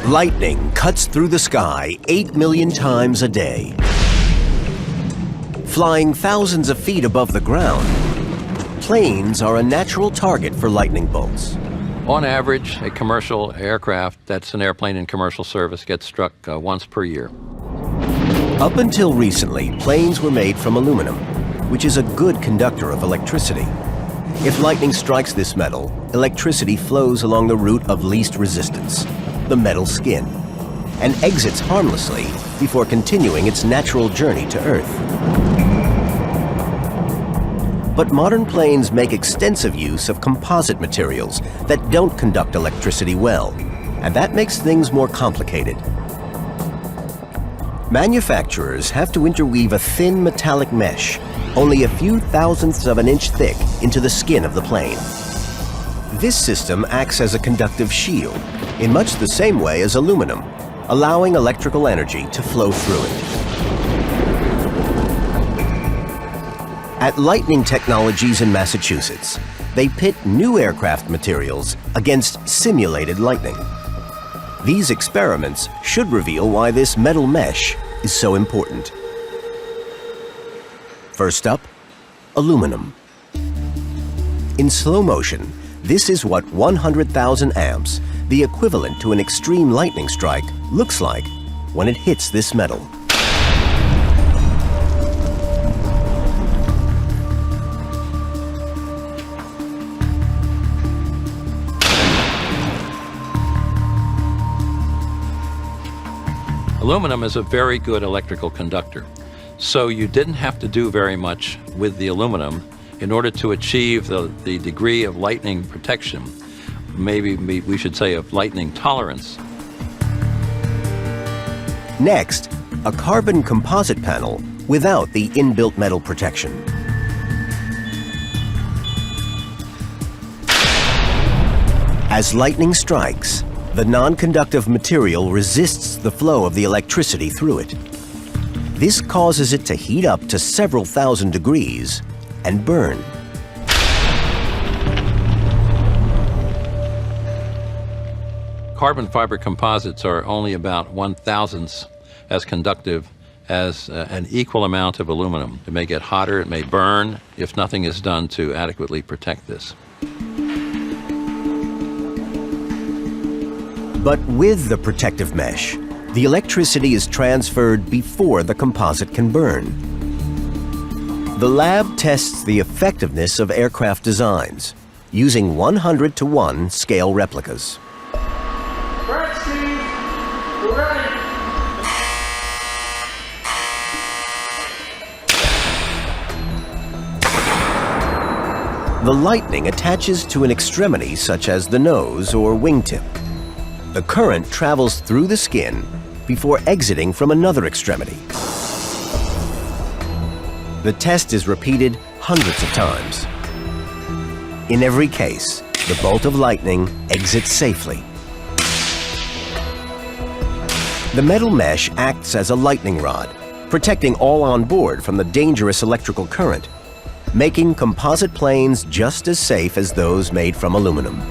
Lightning cuts through the sky 8 million times a day. Flying thousands of feet above the ground, planes are a natural target for lightning bolts. On average, a commercial aircraft, that's an airplane in commercial service, gets struck once per year. Up until recently, planes were made from aluminum, which is a good conductor of electricity. If lightning strikes this metal, electricity flows along the route of least resistance, the metal skin, and exits harmlessly before continuing its natural journey to Earth. But modern planes make extensive use of composite materials that don't conduct electricity well, and that makes things more complicated. Manufacturers have to interweave a thin metallic mesh, only a few thousandths of an inch thick, into the skin of the plane. This system acts as a conductive shield, in much the same way as aluminum, allowing electrical energy to flow through it. At Lightning Technologies in Massachusetts, they pit new aircraft materials against simulated lightning. These experiments should reveal why this metal mesh is so important. First up, aluminum. In slow motion, this is what 100,000 amps, the equivalent to an extreme lightning strike, looks like when it hits this metal. Aluminum is a very good electrical conductor, so you didn't have to do very much with the aluminum in order to achieve the degree of lightning protection, maybe we should say of lightning tolerance. Next, a carbon composite panel without the inbuilt metal protection. As lightning strikes, the non-conductive material resists the flow of the electricity through it. This causes it to heat up to several thousand degrees and burn. Carbon fiber composites are only about 1/1000th as conductive as an equal amount of aluminum. It may get hotter, it may burn, if nothing is done to adequately protect this. But with the protective mesh, the electricity is transferred before the composite can burn. The lab tests the effectiveness of aircraft designs using 100:1 scale replicas. We're ready. The lightning attaches to an extremity such as the nose or wingtip. The current travels through the skin before exiting from another extremity. The test is repeated hundreds of times. In every case, the bolt of lightning exits safely. The metal mesh acts as a lightning rod, protecting all on board from the dangerous electrical current, making composite planes just as safe as those made from aluminum.